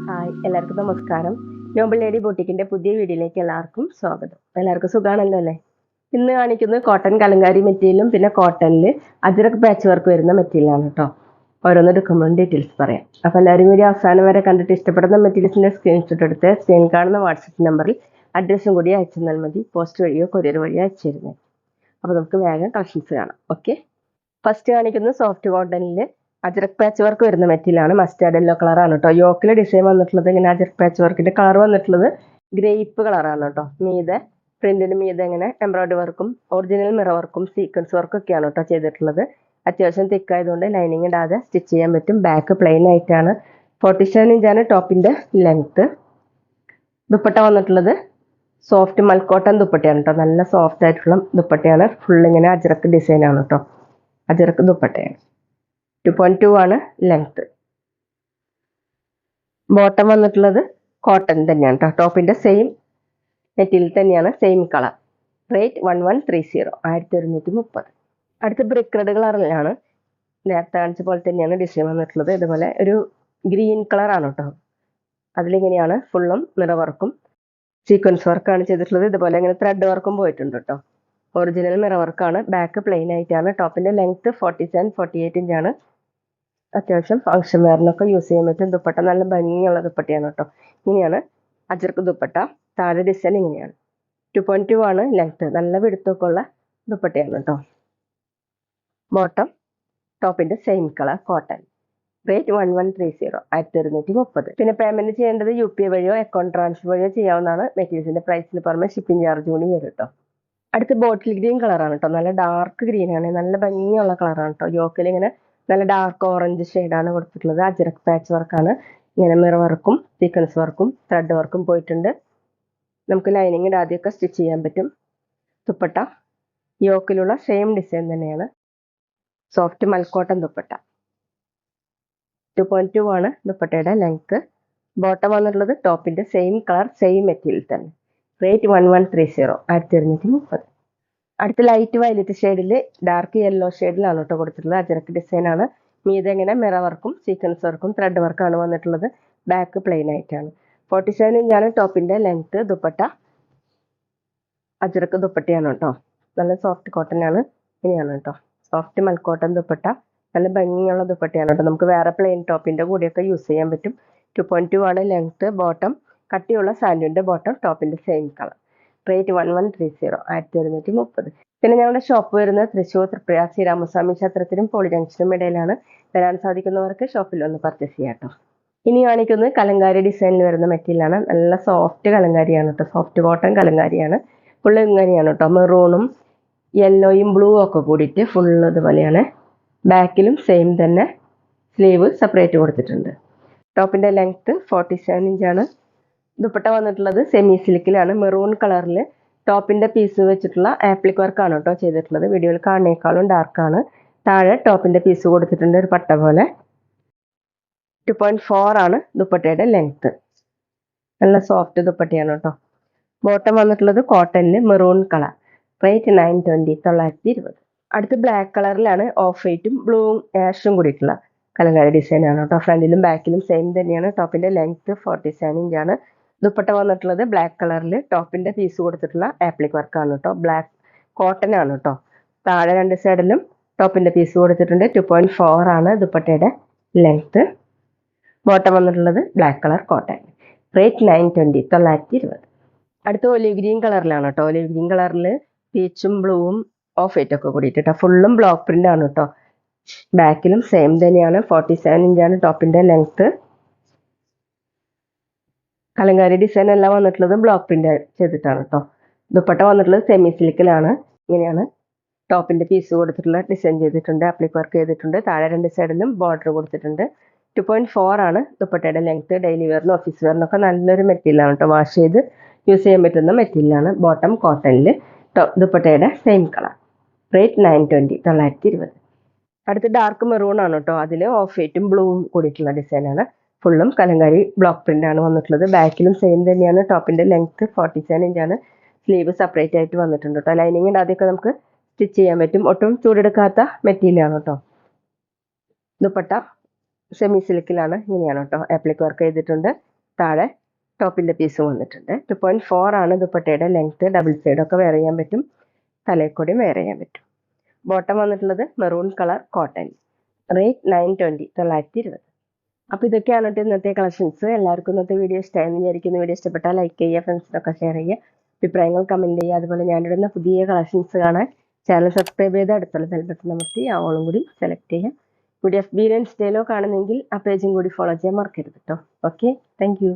Hi, എല്ലാവർക്കും നമസ്കാരം. Noble lady ബൊട്ടിക്കിന്റെ പുതിയ വീഡിയോയിലേക്ക് എല്ലാവർക്കും സ്വാഗതം. എല്ലാവർക്കും സുഖാണല്ലോ അല്ലേ? ഇന്ന് കാണിക്കുന്നത് കോട്ടൺ കലങ്കാരി മെറ്റീരിയലും പിന്നെ കോട്ടണിൽ അജ്രക് പാച്ച് വർക്ക് വരുന്ന മെറ്റീരിയലാണ് കേട്ടോ. ഓരോന്ന് എടുക്കുമ്പോൾ ഡീറ്റെയിൽസ് പറയാം. അപ്പോൾ എല്ലാവരും വീഡിയോ അവസാനം വരെ കണ്ടിട്ട് ഇഷ്ടപ്പെടുന്ന മെറ്റീരിയൽസിന്റെ സ്ക്രീൻഷോട്ട് എടുത്ത് സ്ക്രീനിൽ കാണുന്ന വാട്സപ്പ് നമ്പറിൽ അഡ്രസ്സും കൂടി അയച്ചു തന്നാൽ മതി. പോസ്റ്റ് വഴിയോ കൊറിയർ വഴിയോ അയച്ചു തരുന്നത്. അപ്പോൾ നമുക്ക് വേഗം കളക്ഷൻസ് കാണാം. ഓക്കെ, ഫസ്റ്റ് കാണിക്കുന്നത് സോഫ്റ്റ് കോട്ടണിൽ അജ്രക് പാച്ച് വർക്ക് വരുന്ന മെറ്റീരിയലാണ്. മസ്റ്റാർഡ് യെല്ലോ കളറാണ് കേട്ടോ. യോക്കിൽ ഡിസൈൻ വന്നിട്ടുള്ളത് ഇങ്ങനെ അജ്രക് പാച്ച് വർക്കിന്റെ കളർ വന്നിട്ടുള്ളത് ഗ്രേപ്പ് കളറാണ് കേട്ടോ. മീതെ പ്രിന്റിന് മീതെ ഇങ്ങനെ എംബ്രോയിഡറി വർക്കും ഒറിജിനൽ മിറർ വർക്കും സീക്വൻസ് വർക്കും ഒക്കെയാണ് കേട്ടോ ചെയ്തിട്ടുള്ളത്. അത്യാവശ്യം തിക്കായതുകൊണ്ട് ലൈനിങ് ഇടാതെ സ്റ്റിച്ച് ചെയ്യാൻ പറ്റും. ബാക്ക് പ്ലെയിൻ ആയിട്ടാണ്. 47 ഇഞ്ചാണ് ടോപ്പിന്റെ ലെങ്ത്. ദുപ്പട്ട വന്നിട്ടുള്ളത് സോഫ്റ്റ് മൽക്കോട്ടൺ ദുപ്പട്ടയാണ് കേട്ടോ. നല്ല സോഫ്റ്റ് ആയിട്ടുള്ള ദുപ്പട്ടയാണ്. ഫുൾ ഇങ്ങനെ അജ്രക് ഡിസൈൻ ആണ് കേട്ടോ. അജ്രക് ദുപ്പട്ടയാണ്. 2.2 ആണ് ലെങ്ത്. ബോട്ടം വന്നിട്ടുള്ളത് കോട്ടൺ തന്നെയാണ് കേട്ടോ. ടോപ്പിന്റെ സെയിം മെറ്റീരിയൽ തന്നെയാണ്, സെയിം കളർ. റേറ്റ് 1130, 1130. അടുത്ത ബ്രിക്ക് റെഡ് കളറിലാണ്. നേരത്തെ കാണിച്ച പോലെ തന്നെയാണ് ഡിസൈൻ വന്നിട്ടുള്ളത്. ഇതുപോലെ ഒരു ഗ്രീൻ കളറാണ് കേട്ടോ. അതിലിങ്ങനെയാണ് ഫുള്ളും മിറർ വർക്കും സീക്വൻസ് വർക്കാണ് ചെയ്തിട്ടുള്ളത്. ഇതുപോലെ ഇങ്ങനെ ത്രെഡ് വർക്കും പോയിട്ടുണ്ട് കേട്ടോ. ഒറിജിനൽ മിറർ വർക്കാണ്. ബാക്ക് പ്ലെയിൻ ആയിട്ടാണ്. ടോപ്പിന്റെ ലെങ്ത് 47-48 ഇഞ്ചാണ്. അത്യാവശ്യം ഫംഗ്ഷൻ വെയറിനൊക്കെ യൂസ് ചെയ്യാൻ പറ്റും. ദുപ്പട്ട നല്ല ഭംഗിയുള്ള ദുപ്പട്ടയാണ് കേട്ടോ. ഇങ്ങനെയാണ് അജ്രക് ദുപ്പട്ട. താഴെ ഡിസൈൻ ഇങ്ങനെയാണ്. 2.2 ആണ് ലെങ്ത്. നല്ല വെടുത്തൊക്കെ ഉള്ള ദുപ്പട്ടയാണ് കേട്ടോ. ബോട്ടം ടോപ്പിന്റെ സെയിം കളർ കോട്ടൺ. റേറ്റ് 1130, 1130. പിന്നെ പേയ്മെന്റ് ചെയ്യേണ്ടത് UPI വഴിയോ അക്കൗണ്ട് ട്രാൻസ്ഫർ വഴിയോ ചെയ്യാവുന്നതാണ്. മെറ്റീരിയൽസിന്റെ പ്രൈസിന് പുറമെ ഷിപ്പിംഗ് ചാർജ് കൂടി വരും കേട്ടോ. അടുത്ത് ബോട്ടിൽ ഗ്രീൻ കളറാണ് കേട്ടോ. നല്ല ഡാർക്ക് ഗ്രീൻ ആണ്. നല്ല ഭംഗിയുള്ള കളറാണ് കേട്ടോ. യോക്കിൽ ഇങ്ങനെ നല്ല ഡാർക്ക് ഓറഞ്ച് ഷെയ്ഡാണ് കൊടുത്തിട്ടുള്ളത്. അജ്രക് പാച്ച് വർക്കാണ്. ഇങ്ങനെ മിറർ വർക്കും സീക്വൻസ് വർക്കും ത്രെഡ് വർക്കും പോയിട്ടുണ്ട്. നമുക്ക് ലൈനിങ്ങിൻ്റെ ആദ്യമൊക്കെ സ്റ്റിച്ച് ചെയ്യാൻ പറ്റും. ദുപ്പട്ട യോക്കിലുള്ള സെയിം ഡിസൈൻ തന്നെയാണ്. സോഫ്റ്റ് മൽക്കോട്ടൺ ദുപ്പട്ട. 2.2 ആണ് ദുപ്പട്ടയുടെ ലെങ്ത്. ബോട്ടം വന്നിട്ടുള്ളത് ടോപ്പിന്റെ സെയിം കളർ സെയിം മെറ്റീരിയൽ തന്നെ. റേറ്റ് 1130, 1230. അടുത്ത ലൈറ്റ് വയലറ്റ് ഷെയ്ഡിൽ ഡാർക്ക് യെല്ലോ ഷെയ്ഡിലാണ് കേട്ടോ കൊടുത്തിട്ടുള്ളത്. അജ്രക് ഡിസൈൻ ആണ്. മീതെ ഇങ്ങനെ മിറർ വർക്കും സീക്വൻസ് വർക്കും ത്രെഡ് വർക്കാണ് വന്നിട്ടുള്ളത്. ബാക്ക് പ്ലെയിൻ ആയിട്ടാണ്. 47 ഇഞ്ചാണ് ടോപ്പിന്റെ ലെങ്ത്. ദുപ്പട്ട അജ്രക് ദുപ്പട്ടയാണ് കേട്ടോ. നല്ല സോഫ്റ്റ് കോട്ടൺ ആണ്. ഇങ്ങനെയാണ് കേട്ടോ. സോഫ്റ്റ് മൽക്കോട്ടൺ ദുപ്പട്ട. നല്ല ഭംഗിയുള്ള ദുപ്പട്ടയാണ് കേട്ടോ. നമുക്ക് വേറെ പ്ലെയിൻ ടോപ്പിന്റെ കൂടെയൊക്കെ യൂസ് ചെയ്യാൻ പറ്റും. 2.2 ആണ് ലെങ്ത്. ബോട്ടം കട്ടിയുള്ള സാൻഡ്വിന്റെ ബോട്ടം. ടോപ്പിന്റെ സെയിം കളർ. റേറ്റ് 1130, 1230. പിന്നെ ഞങ്ങളുടെ ഷോപ്പ് വരുന്നത് തൃശ്ശൂർ തൃപ്രയാർ ശ്രീരാമസ്വാമി ക്ഷേത്രത്തിനും പോളി ജംഗ്ഷനും ഇടയിലാണ്. വരാൻ സാധിക്കുന്നവർക്ക് ഷോപ്പിൽ ഒന്ന് പർച്ചേസ് ചെയ്യാം കേട്ടോ. ഇനി കാണിക്കുന്നത് കലങ്കാരി ഡിസൈനിൽ വരുന്ന മെറ്റീരിയലാണ്. നല്ല സോഫ്റ്റ് കലങ്കാരിയാണ് കേട്ടോ. Soft cotton കലങ്കാരിയാണ്. ഫുള്ള് ഇങ്ങനെയാണ് കേട്ടോ. മെറൂണും യെല്ലോയും ബ്ലൂ ഒക്കെ കൂടിയിട്ട് ഫുള്ള് ഇതുപോലെയാണ്. ബാക്കിലും സെയിം തന്നെ. സ്ലീവ് സെപ്പറേറ്റ് കൊടുത്തിട്ടുണ്ട്. ടോപ്പിന്റെ ലെങ്ത് 47 ഇഞ്ചാണ്. ദുപ്പട്ട വന്നിട്ടുള്ളത് സെമി സിൽക്കിലാണ്. മെറൂൺ കളറിൽ ടോപ്പിന്റെ പീസ് വെച്ചിട്ടുള്ള ആപ്ലിക് വർക്കാണ് കേട്ടോ ചെയ്തിട്ടുള്ളത്. വീഡിയോയിൽ കാണുന്നേക്കാളും ഡാർക്കാണ്. താഴെ ടോപ്പിന്റെ പീസ് കൊടുത്തിട്ടുണ്ട് ഒരു പട്ട പോലെ. 2.4 ആണ് ദുപ്പട്ടയുടെ ലെങ്ത്. നല്ല സോഫ്റ്റ് ദുപ്പട്ടയാണ് കേട്ടോ. ബോട്ടം വന്നിട്ടുള്ളത് കോട്ടണിൽ മെറൂൺ കളർ. റേറ്റ് 920, 920. അടുത്ത് ബ്ലാക്ക് കളറിലാണ് ഓഫ് വൈറ്റും ബ്ലൂവും ആഷും കൂടിയിട്ടുള്ള കലങ്കാരി ഡിസൈൻ ആണ് കേട്ടോ. ഫ്രണ്ടിലും ബാക്കിലും സെയിം തന്നെയാണ്. ടോപ്പിന്റെ ലെങ്ത് 47 ഇഞ്ചാണ്. ദുപ്പട്ട വന്നിട്ടുള്ളത് ബ്ലാക്ക് കളറിൽ ടോപ്പിന്റെ പീസ് കൊടുത്തിട്ടുള്ള ആപ്ലിക് വർക്കാണ് കേട്ടോ. ബ്ലാക്ക് കോട്ടൺ ആണ് കേട്ടോ. താഴെ രണ്ട് സൈഡിലും ടോപ്പിന്റെ പീസ് കൊടുത്തിട്ടുണ്ട്. 2.4 ആണ് ദുപ്പട്ടയുടെ ലെങ്ത്. ബോട്ടം വന്നിട്ടുള്ളത് ബ്ലാക്ക് കളർ കോട്ടൺ. റേറ്റ് 920, 920. അടുത്ത ഒലിവ് ഗ്രീൻ കളറിലാണ് കേട്ടോ. ഒലിവ് ഗ്രീൻ കളറിൽ പീച്ചും ബ്ലൂവും ഓഫ് വൈറ്റ് ഒക്കെ കൂടിയിട്ട് ഫുള്ളും ബ്ലോക്ക് പ്രിന്റ് ആണ് കേട്ടോ. ബാക്കിലും സെയിം തന്നെയാണ്. 47 ഇഞ്ചാണ് ടോപ്പിന്റെ ലെങ്ത്. കലങ്കാരി ഡിസൈൻ എല്ലാം വന്നിട്ടുള്ളത് ബ്ലോക്ക് പ്രിന്റ് ചെയ്തിട്ടാണ് കേട്ടോ. ദുപ്പട്ട വന്നിട്ടുള്ളത് സെമി സിൽക്കിലാണ്. ഇങ്ങനെയാണ് ടോപ്പിന്റെ പീസ് കൊടുത്തിട്ടുള്ള ഡിസൈൻ ചെയ്തിട്ടുണ്ട്. ആപ്ലിക് വർക്ക് ചെയ്തിട്ടുണ്ട്. താഴെ രണ്ട് സൈഡിലും ബോർഡർ കൊടുത്തിട്ടുണ്ട്. 2.4 ആണ് ദുപ്പട്ടയുടെ ലെങ്ത്. ഡെയിലി വെയറിനും ഓഫീസ് വെയറിനൊക്കെ നല്ലൊരു മെറ്റീരിയലാണ് കേട്ടോ. വാഷ് ചെയ്ത് യൂസ് ചെയ്യാൻ പറ്റുന്ന മെറ്റീരിയലാണ്. ബോട്ടം കോട്ടണിൽ ദുപ്പട്ടയുടെ സെയിം കളർ. റേറ്റ് 920, 920. അടുത്ത് ഡാർക്ക് മെറൂൺ ആണ് കേട്ടോ. അതിൽ ഓഫ് വൈറ്റും ബ്ലൂവും കൂടിയിട്ടുള്ള ഡിസൈനാണ്. ഫുള്ളും കലങ്കാരി ബ്ലോക്ക് പ്രിന്റ് ആണ് വന്നിട്ടുള്ളത്. ബാക്കിലും സെയിം തന്നെയാണ്. ടോപ്പിന്റെ ലെങ്ത് 47 ഇഞ്ചാണ്. സ്ലീവ് സെപ്പറേറ്റ് ആയിട്ട് വന്നിട്ടുണ്ട് കേട്ടോ. ലൈനിങ്ങിൻ്റെ ആദ്യമൊക്കെ നമുക്ക് സ്റ്റിച്ച് ചെയ്യാൻ പറ്റും. ഒട്ടും ചൂടെടുക്കാത്ത മെറ്റീരിയലാണ് കേട്ടോ. ദുപ്പട്ട സെമി സിൽക്കിലാണ്, ഇങ്ങനെയാണ് കേട്ടോ. ആപ്ലിക് വർക്ക് ചെയ്തിട്ടുണ്ട്. താഴെ ടോപ്പിൻ്റെ പീസ് വന്നിട്ടുണ്ട്. 2.4 ആണ് ദുപ്പട്ടയുടെ ലെങ്ത്ത്. ഡബിൾ സൈഡൊക്കെ വെയർ ചെയ്യാൻ പറ്റും, തലയിൽ വെയർ ചെയ്യാൻ പറ്റും. ബോട്ടം വന്നിട്ടുള്ളത് മെറൂൺ കളർ കോട്ടൺ. റേറ്റ് 920, 920. അപ്പോൾ ഇതൊക്കെയാണ് കേട്ടോ ഇന്നത്തെ കളക്ഷൻസ്. എല്ലാവർക്കും ഇന്നത്തെ വീഡിയോ ഇഷ്ടമായെന്ന് വിചാരിക്കുന്നു. വീഡിയോ ഇഷ്ടപ്പെട്ടാൽ ലൈക്ക് ചെയ്യുക, ഫ്രണ്ട്സിനൊക്കെ ഷെയർ ചെയ്യുക, അഭിപ്രായങ്ങൾ കമൻറ്റ് ചെയ്യുക. അതുപോലെ ഞാനിടുന്ന പുതിയ കളക്ഷൻസ് കാണാൻ ചാനൽ സബ്സ്ക്രൈബ് ചെയ്ത് അടുത്തുള്ള ബെൽ ബട്ടൺ അമർത്തി ഓളും കൂടി സെലക്ട് ചെയ്യുക. വീഡിയോ FB സ്റ്റൈലോ കാണുന്നെങ്കിൽ ആ പേജും കൂടി ഫോളോ ചെയ്യാൻ മറക്കരുത് കേട്ടോ. Okay, thank you.